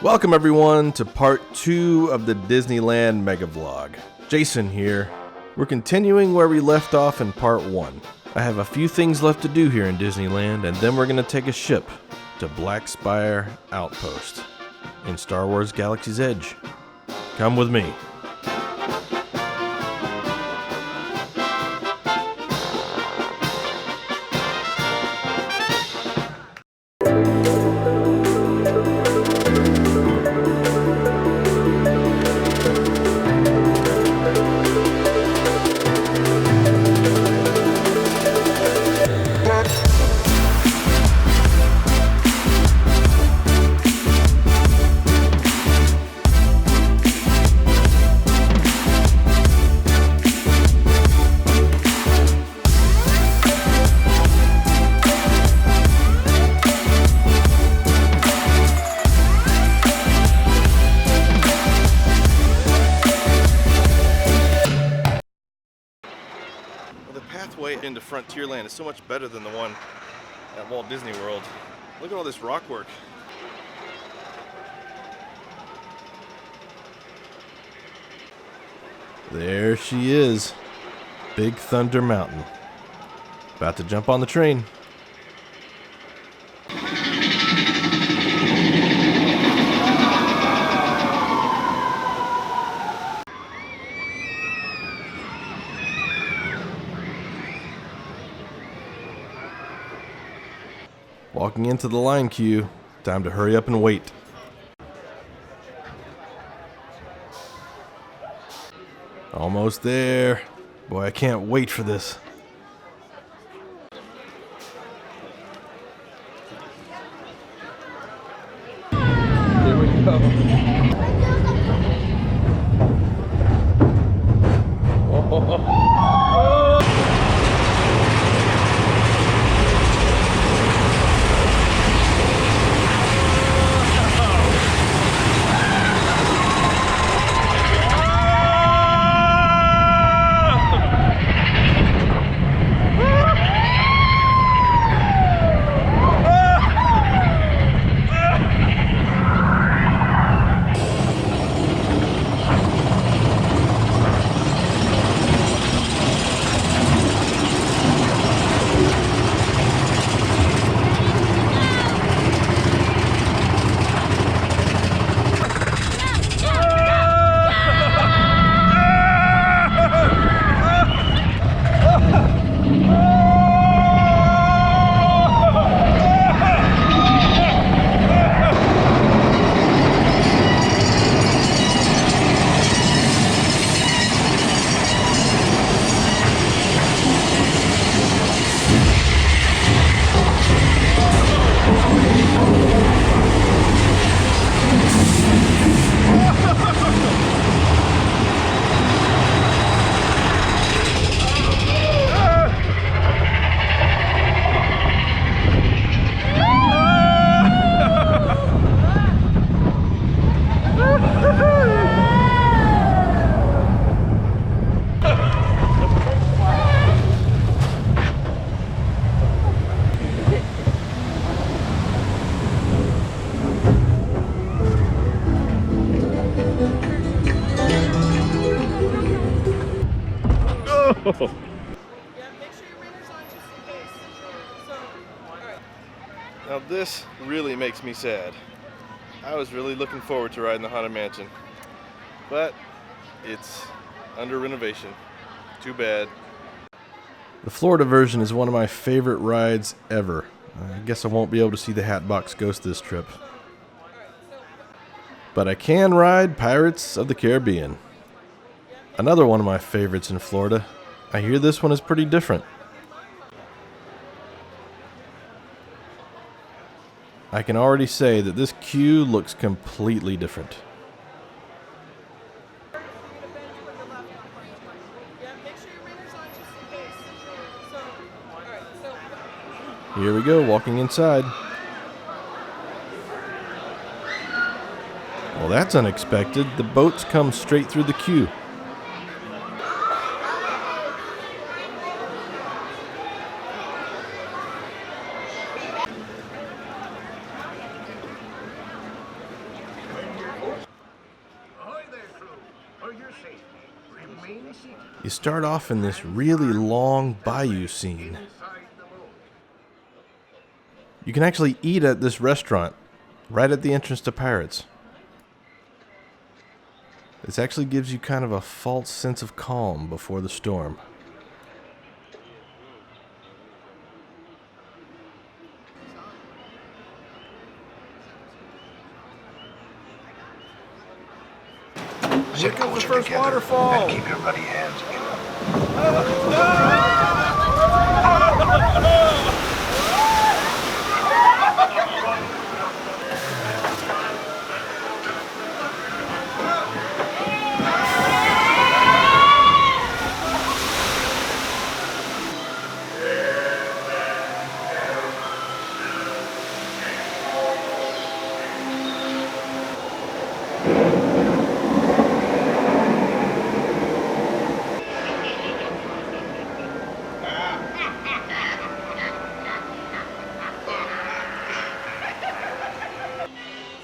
Welcome everyone to part 2 of the Disneyland MEGAVLOG. Jason here. We're continuing where we left off in part 1. I have a few things left to do here in Disneyland, and then we're going to take a ship to Black Spire Outpost in Star Wars Galaxy's Edge. Come with me. Into Frontierland is so much better than the one at Walt Disney World. Look at all this rock work. There she is, Big Thunder Mountain. About to jump on the train. Walking into the line queue, time to hurry up and wait. Almost there. Boy, I can't wait for this. Here we go. Oh. Now this really makes me sad. I was really looking forward to riding the Haunted Mansion, but it's under renovation. Too bad. The Florida version is one of my favorite rides ever. I guess I won't be able to see the Hatbox Ghost this trip. But I can ride Pirates of the Caribbean. Another one of my favorites in Florida. I hear this one is pretty different. I can already say that this queue looks completely different. Here we go, walking inside. Well, that's unexpected. The boats come straight through the queue. You start off in this really long bayou scene. You can actually eat at this restaurant right at the entrance to Pirates. This actually gives you kind of a false sense of calm before the storm. Here comes the first waterfall! Keep your ruddy hands in.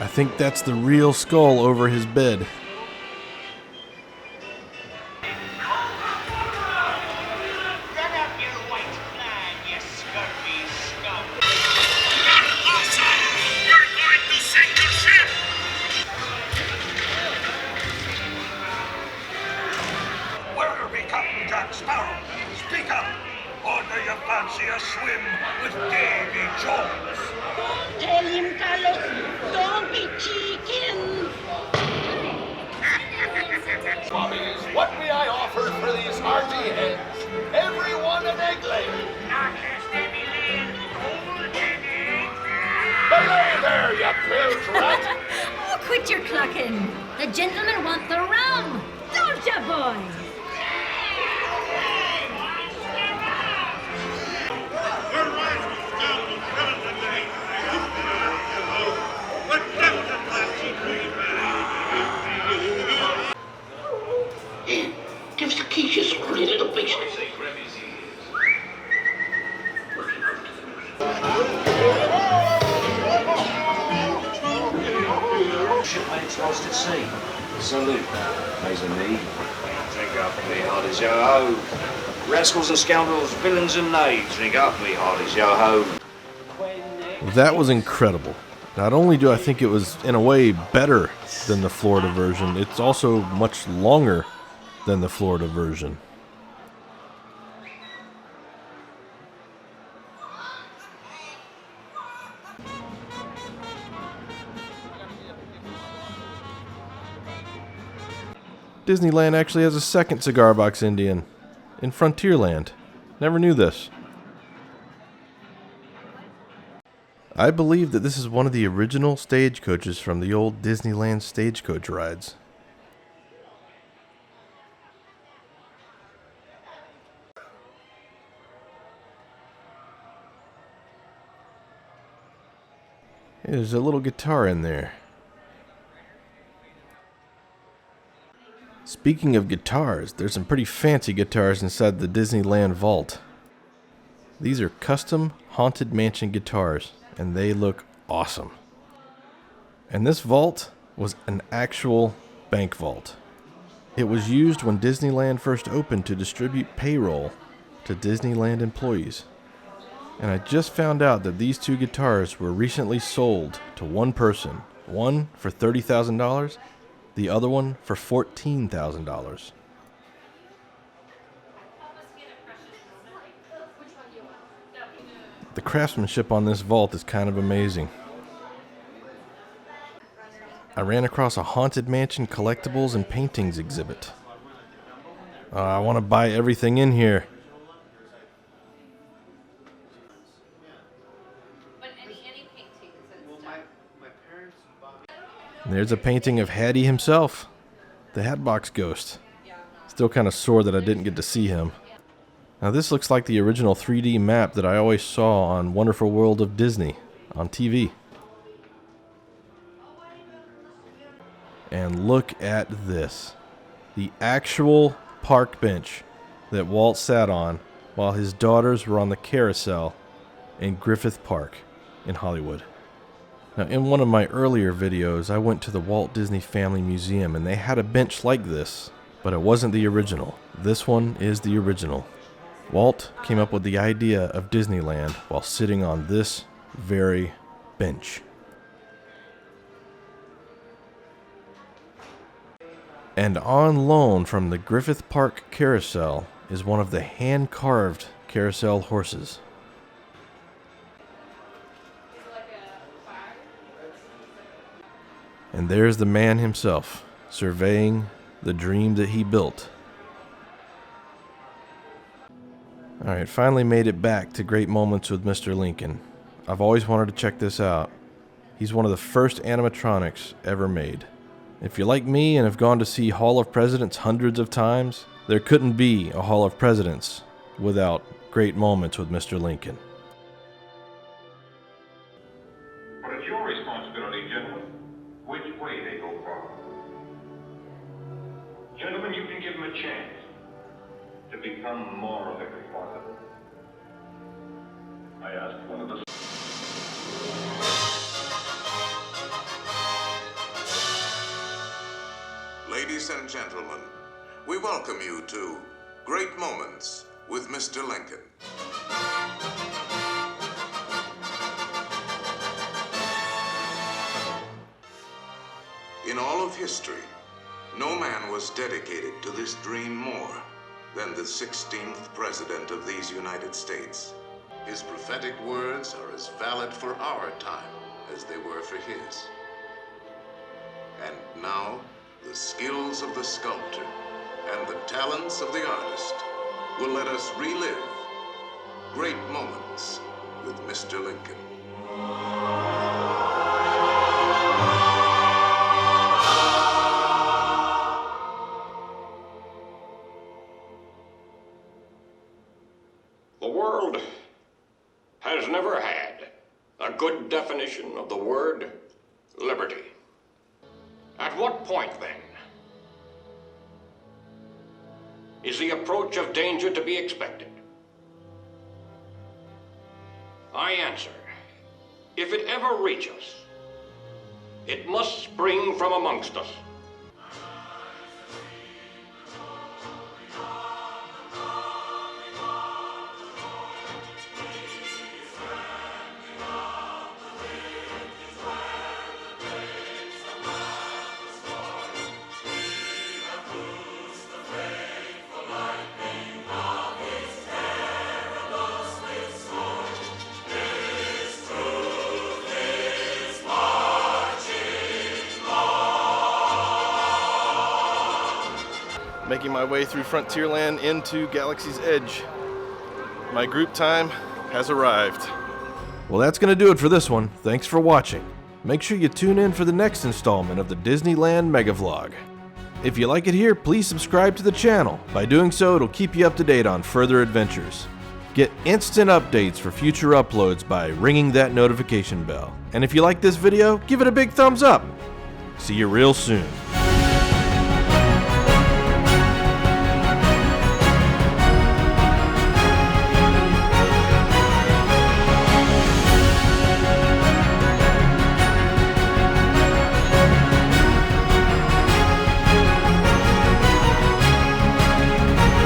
I think that's the real skull over his bed. Where be Captain Jack Sparrow? Speak up! Or do you fancy a swim with Davy Jones? Tell him, Carlos, don't be cheeking. Swabbies, what may I offer for these hearty heads? Every one an egg layer. Belay there, you bilge rat! Oh, quit your clucking. The gentlemen want the rum. Don't ya, boys? Give us the keys, you scrawny little beast. Shipmates lost at sea. Salute. Pays a need. Drink up, me hearties, yo-ho. Rascals and scoundrels, villains and knaves. Drink up, me hearties, yo-ho. That was incredible. Not only do I think it was, in a way, better than the Florida version, it's also much longer than the Florida version. Disneyland actually has a second cigar box Indian in Frontierland. Never knew this. I believe that this is one of the original stagecoaches from the old Disneyland stagecoach rides. There's a little guitar in there. Speaking of guitars, there's some pretty fancy guitars inside the Disneyland vault. These are custom Haunted Mansion guitars, and they look awesome. And this vault was an actual bank vault. It was used when Disneyland first opened to distribute payroll to Disneyland employees. And I just found out that these two guitars were recently sold to one person. One for $30,000, the other one for $14,000. The craftsmanship on this vault is kind of amazing. I ran across a Haunted Mansion collectibles and paintings exhibit. I want to buy everything in here. There's a painting of Hattie himself, the Hatbox Ghost. Still kind of sore that I didn't get to see him. Now this looks like the original 3D map that I always saw on Wonderful World of Disney on TV. And look at this. The actual park bench that Walt sat on while his daughters were on the carousel in Griffith Park in Hollywood. Now, in one of my earlier videos, I went to the Walt Disney Family Museum, and they had a bench like this But it wasn't the original. This one is the original. Walt came up with the idea of Disneyland while sitting on this very bench. And on loan from the Griffith Park Carousel is one of the hand-carved carousel horses. And there's the man himself, surveying the dream that he built. Alright, finally made it back to Great Moments with Mr. Lincoln. I've always wanted to check this out. He's one of the first animatronics ever made. If you're like me and have gone to see Hall of Presidents hundreds of times, there couldn't be a Hall of Presidents without Great Moments with Mr. Lincoln. But it's your responsibility, gentlemen, which way they go from. Gentlemen, you can give them a chance to become morally responsible. I asked one of the... Ladies and gentlemen, we welcome you to Great Moments with Mr. Lincoln. In all of history, no man was dedicated to this dream more than the 16th President of these United States. His prophetic words are as valid for our time as they were for his. And now, the skills of the sculptor and the talents of the artist will let us relive Great Moments with Mr. Lincoln. The world has never had a good definition of the word liberty. At what point, then, is the approach of danger to be expected? I answer, if it ever reach us, it must spring from amongst us. Making my way through Frontierland into Galaxy's Edge. My group time has arrived. Well, that's going to do it for this one. Thanks for watching. Make sure you tune in for the next installment of the Disneyland MEGAVLOG. If you like it here, please subscribe to the channel. By doing so, it'll keep you up to date on further adventures. Get instant updates for future uploads by ringing that notification bell. And if you like this video, give it a big thumbs up. See you real soon.